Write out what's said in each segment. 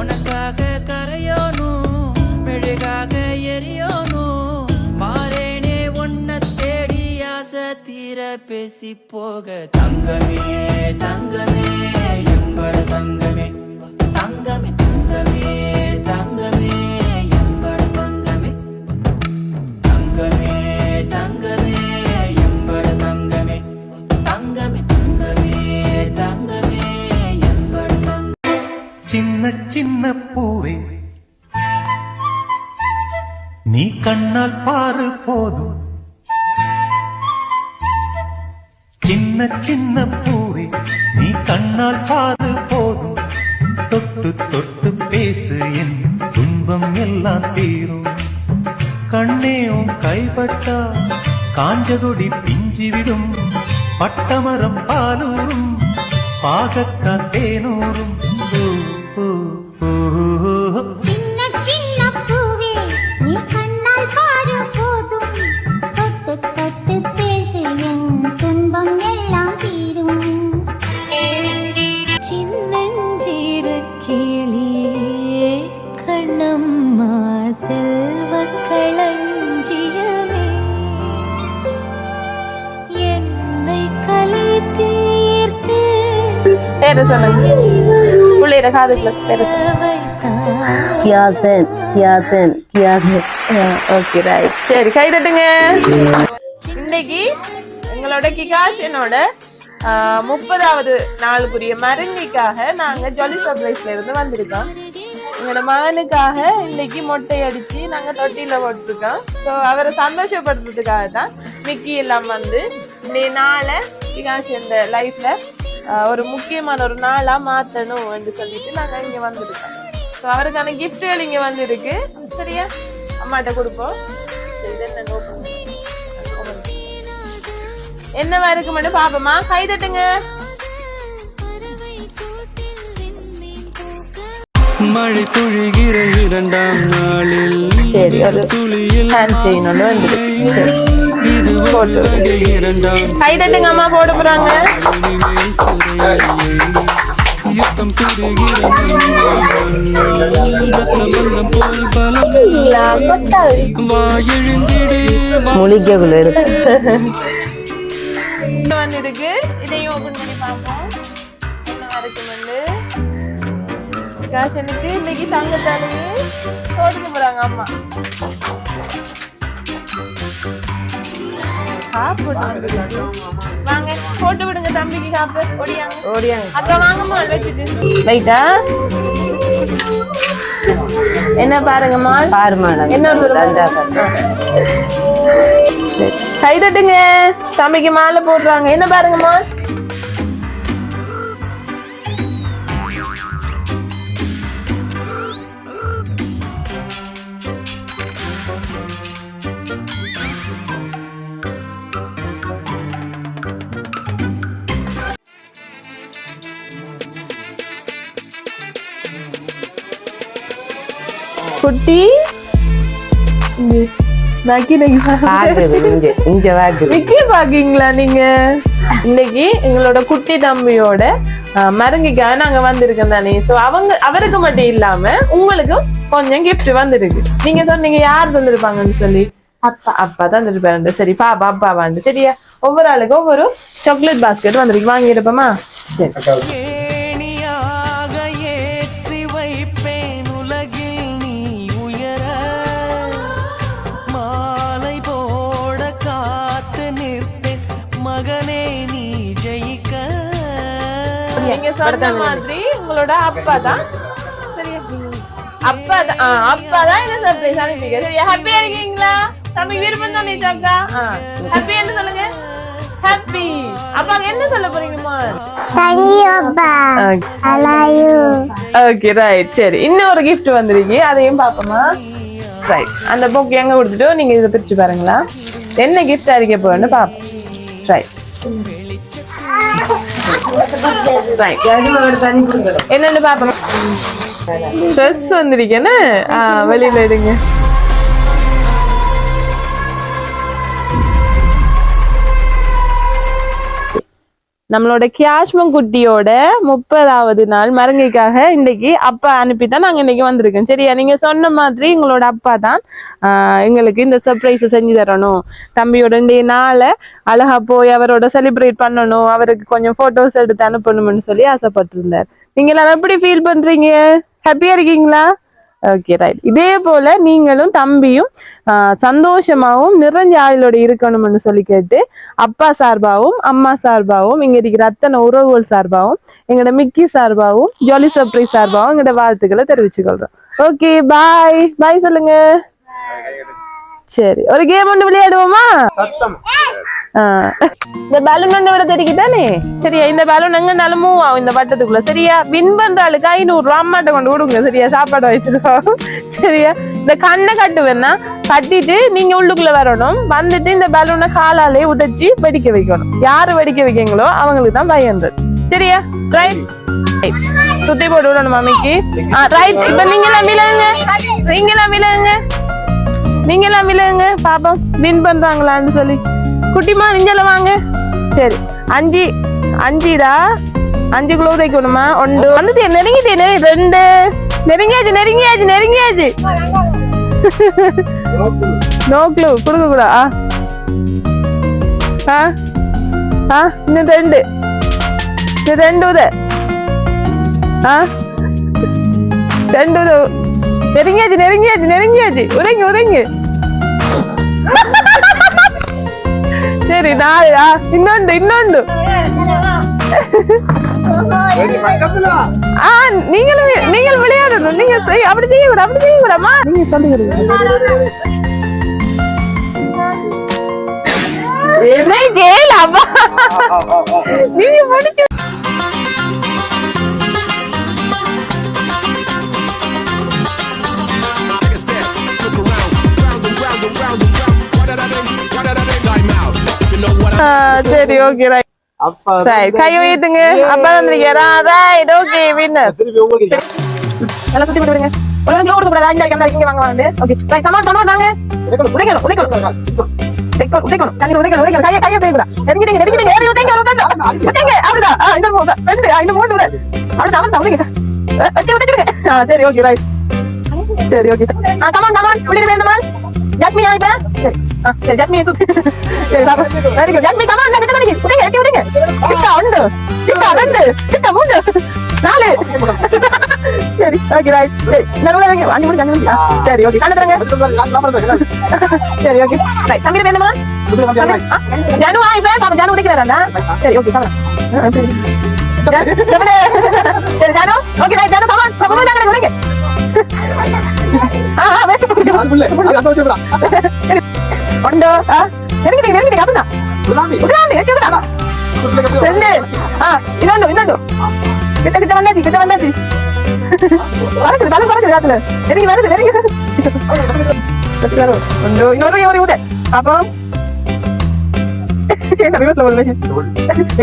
உனக்காக கரையோனும் மெழுகாக எரியோனும் மாறேனே ஒன்ன தேடி ஆசை தீர பேசி போக தங்கமே தங்கமே எம்பட தங்கமே தங்கமே தங்கமே தங்கமே எம்பட தங்கமே தங்கமே தங்கமே எம்பட தங்கமே தங்கமே தங்கமே தங்கமே எம்பட தங்கமே. சின்ன சின்ன பூவே நீ கண்ணால் பாரு போதும் சின்ன சின்ன பூவே நீ கண்ணால் பாரு போதும் தொட்டு தொட்டு பேசு என் துன்பம் எல்லாம் தீரும் கண்ணே உன் கைப்பட்டா காஞ்சகொடி பிஞ்சிவிடும் பட்டமரம் பாலூரும் பாகக்கா தேனூரும் சின்ன சின்ன பூவே நீ கண்ணால் பாரு போதும் தொட்டு தொட்டு பேசு என் துன்பம் எல்லாம் தீரும் சின்னஞ்சிறு கிளியே கண்ணம்மா செல்வ களஞ்சியமே என்னை கலை தீர்த்து பேரு சொல்லுங்க பிள்ளைற காதுக்குள்ள பேரு கியாசன் கியாசன் கியாசன். ஓகே ரைட் சரி கை தட்டுங்க. இன்னைக்கு எங்களோட கிகாஷனோட 30வது நாளுக்குரிய மருந்திக்காக நாங்க ஜாலி சர்ப்ரைஸ்ல இருந்து வந்திருக்கோம். எங்களோட மகனுக்காக இன்னைக்கு மொட்டை அடிச்சு நாங்க தொட்டில போட்டிருக்கோம். ஸோ அவரை சந்தோஷப்படுத்துறதுக்காக தான் மிக்கி எல்லாம் வந்து இந்த நாளை கிகாஷன் லைஃப்ல ஒரு முக்கியமான ஒரு நாளா மாத்தணும் என்று சொல்லிட்டு நாங்க இங்க வந்திருக்கோம். ஸோ அவருக்கான கிஃப்ட்கள் இங்க வந்து இருக்கு. சரியா அம்மாட்ட கொடுப்போம். என்னவா இருக்கு மட்டும் பாப்போமா? கை தட்டுங்க. மழை பொழிகிற 2ஆம் நாளில் சரி அது ஹேண்ட் செயின் ஒன்று வந்துருக்கு. கை தட்டுங்க அம்மா போட போறாங்க. யுத்தம் புரிகிற வாயெழுந்திடு மொழிக்குள்ள இருக்கு வந்துருக்கு. இதையும் ஓபன் பண்ணி பார்ப்போம் என்ன இருக்குமெண்டு. காஷனுக்கு இன்னைக்கு தங்கத்தாலேயே போட்டுக்க போறாங்க அம்மா. வாங்க போட்டு விடுங்க தம்பிக்கு காப்பு. ஓடியாங்க ஓடியாங்க அக்கா வாங்கம்மா வச்சுட்டு ரைட்டா. என்ன பாருங்கம்மா பாருமா என்ன கை தட்டுங்க. தம்பிக்கு மாலை போடுறாங்க. என்ன பாருங்கம்மா குட்டி பாக்கீங்களா நீங்க? இன்னைக்கு எங்களோட குட்டி தம்பியோட மருங்கிக்காக நாங்க வந்திருக்கோம் தானே. சோ அவருக்கு மட்டும் இல்லாம உங்களுக்கு கொஞ்சம் கிஃப்ட் வந்திருக்கு. நீங்க சொன்னீங்க யார் தந்திருப்பாங்கன்னு சொல்லி. அப்பா தந்துருப்பாரு. சரி பாப்பா அப்பா வாண்டு. சரியா ஒவ்வொரு ஆளுக்கு ஒவ்வொரு சாக்லேட் பாஸ்கெட் வந்திருக்கு. வாங்கிருப்போமா? சரி நீங்க சொன்ன மாதிரி உங்களோட அப்பா தான். சரியா அப்பா தான் என்ன சர்ப்ரைஸ் அனுப்பிங்க. சரியா ஹாப்பியா இருக்கீங்களா? தம்பி விருப்பம் தானே சாக்கா? ஹாப்பி என்ன சொல்லுங்க. ஹாப்பி. அப்பா என்ன சொல்ல போறீங்கம்மா? Thank you அப்பா. I love you. Okay right சரி இன்னொரு gift வந்திருக்கு. அதையும் பாப்போமா? ரைட் அந்த புக் எங்க கொடுத்துட்டு நீங்க இதை பிரிச்சு பாருங்களா என்ன கிஃப்ட் அறிக்க போறேன்னு பாப்போம். ரைட் என்னன்னு பாப்போம். ட்ரெஸ் வந்திருக்கேன்னு வெளியில எடுங்க. நம்மளோட கியாஷ்மன் குட்டியோட 30வது நாள் மருங்கைக்காக இன்னைக்கு அப்பா அனுப்பிதான் நாங்க இன்னைக்கு வந்திருக்கோம். சரியா, நீங்க சொன்ன மாதிரி எங்களோட அப்பா தான் எங்களுக்கு இந்த சர்ப்ரைஸ் செஞ்சு தரணும், தம்பியோட இன்றைய நாளை அழகா போய் அவரோட செலிப்ரேட் பண்ணணும், அவருக்கு கொஞ்சம் போட்டோஸ் எடுத்து அனுப்பணும்னு சொல்லி ஆசைப்பட்டிருந்தார். நீங்க எல்லாம் எப்படி ஃபீல் பண்றீங்க? ஹாப்பியா இருக்கீங்களா? Okay, right. இதே போல நீங்களும் தம்பியும் சந்தோஷமாவும் நிறைஞ்ச ஆயுளோட இருக்கணும்னு சொல்லி கேட்டு அப்பா சார்பாவும் அம்மா சார்பாவும் இங்க இருக்கிற அத்தனை உறவுகள் சார்பாவும் எங்களோட மிக்கி சார்பாவும் ஜாலி சர்ப்ரைஸ் சார்பாவும் எங்களோட வாழ்த்துக்களை தெரிவிச்சுக்கொள்றோம். ஓகே, பாய் பாய் சொல்லுங்க. சரி, ஒரு கேம் ஒன்று விளையாடுவோமா? இந்த பலூன் ஒன்று விட தெரியுதானே? சரியா, இந்த பலூன் எங்கனாலும் மூவ் ஆகும் இந்த வட்டத்துக்குள்ள. சரியா, வின் பண்ற ஆளுக்கு 500 ரூபா அம்மாட்ட கொண்டு கொடுங்க. சரியா, சாப்பாடு வச்சிருக்கோம். சரியா, இந்த கண்ணை கட்டுவேன்னா கட்டிட்டு நீங்க உள்ளுக்குள்ள வரணும். வந்துட்டு இந்த பலூனை காலாலே உதைச்சி வெடிக்க வைக்கணும். யாரு வெடிக்க வைக்கீங்களோ அவங்களுக்கு தான் 500. சரியா, ரைட். சுத்தி போட்டு விடணும் மம்மிக்கு. ரைட். இப்ப நீங்களாம் விலகுங்க, நீங்களாம் விலகுங்க பாப்போம் வின் பண்றாங்களான்னு சொல்லி. குட்டிமா நீங்கள வாங்க. சரி, 5 5 உதைக்கணுமா? 1 வந்துட்டு நெருங்கிட்டு 2 நெருங்கியாச்சு. நோ க்ளூ கொடுக்க கூடா. இன்னும் 2 உத. 2 உத. நெருங்கியாச்சு. உரைங்க. சரி, 4. இன்னொன்று. நீங்கள் விளையாடணும். நீங்க அப்படி செய்யக்கூடாமா? நீங்க சொல்லுங்க. கேளாமா? நீங்க முடிச்சு சரி, ஓகே, ரைட். கை வைத்துங்க. அப்பா வந்திருக்கா? Right, okay, winner. நல்லா சுத்தி போட்டு விடுங்க. ஒரு கிலோ கொடுக்க கூடாது. இங்க வாங்க வாங்க. Okay, right. கமான் வாங்க. உடைக்கணும். தண்ணி உடைக்கணும். கையை தேய்க்கடா. நெருங்கிட்டீங்க. உடைங்க. அப்படிதான். இந்த 3 உடை. அப்படிதான் அவன் உடைங்க. வெட்டிடுங்க. சரி, ஓகே, ரைட். சரி, ஓகே. கமான் உள்ளே வேணுமா? ஜாஸ்மின் இப்ப சரி, ஜாஸ்மின் சுத்தி. சரி பாப்பா, வெரி குட். ஜாஸ்மின் கமான், நான் கிட்ட உடைங்க. கிஸ்டா 1 கிஸ்டா 2 கிஸ்டா 3 4. சரி, ஓகே, ரைட். சரி, நடுவுல வைங்க. 5 மணி. சரி, ஓகே. கண்ணு தரங்க. சரி, ஓகே, ரைட். தம்பி வேணுமா? ஜானு இப்ப பாப்பா ஜானு உடைக்கறானா? சரி, ஓகே, கமான். சரி, Janu. Okay, right. Janu come on. Come on தாங்க உடைங்க. நெருங்கிட்டீங்க. அப்படிதான். இன்னொன்று. கிட்ட வந்தாச்சு. பறக்குது காத்துல. நெருங்கி வருது. இன்னொரு ஊட்ட. அப்போ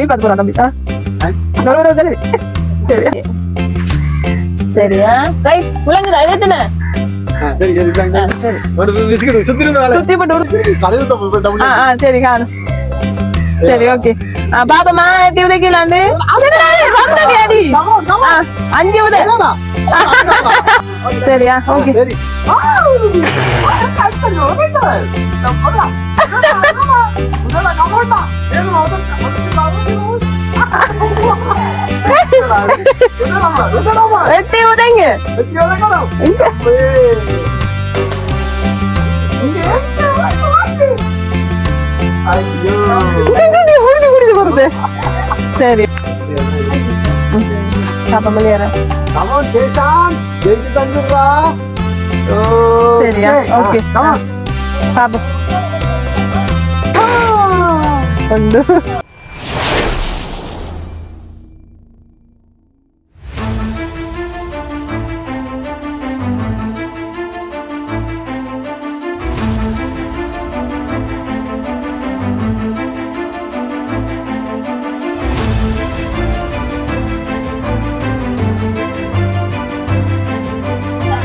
பார்த்து போறான் தம்பி. சரி, சரியா, ரைட். முழங்குதா? எத்தனை? சுத்தி போட்டு. சரி, காணும். சரி, ஓகே. பாப்பமா எட்டி உதைக்கலாண்டு 5 உத. சரியா, ஓகே. வெட்டி உதைங்க. சரி, பாப்பா வெளியேற. சரியா, ஓகே. பாப்பா 1.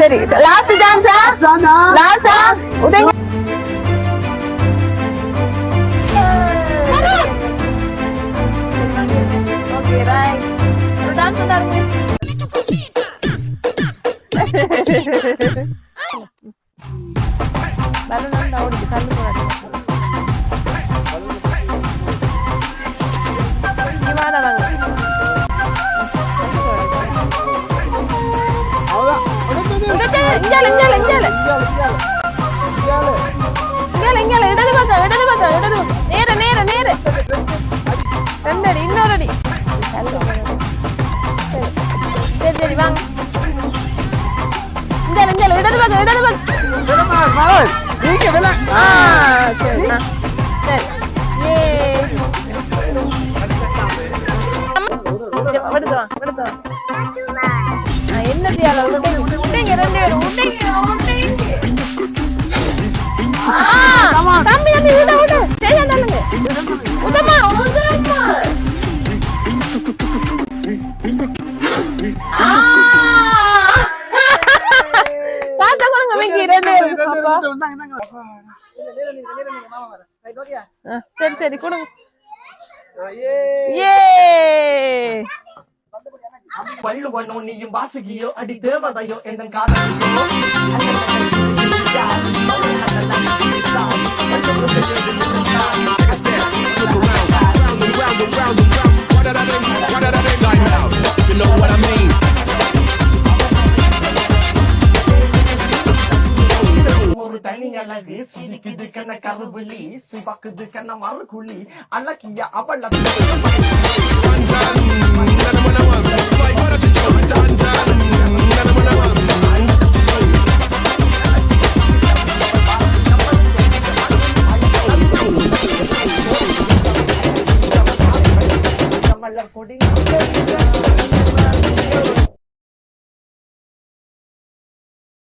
சரி, லாஸ்ட் டான்ஸா? லாஸ்டா? உடைங்க. கொண்டாருங்க. பலூன் வந்து ஓடுது, கல்லு போடாது. நீ வாடா வாங்க. இடது பக்கம் நேர நேர நேர 2 அடி இன்னொரு அடி. சரி சரி வாங்க. இடது பக்கம் சரி சரி. என்ன தியால உட்டைங்க 2 பேரும் உட்டைங்க. தம்பி தம்பி விட சரியா தானுங்க. உதமா பாத்தா கொடுங்க மிக்கி 2 சரி சரி கொடுங்க. ஏ வள்ளுவனோ நீயும் வாசுகியோ அடி தேவதையோ என் காதல் ஒரு தனி அழகு சிரிக்குது கண்ண கருவிழி சிவக்குது கண்ண மறுகுழி அழகிய அவள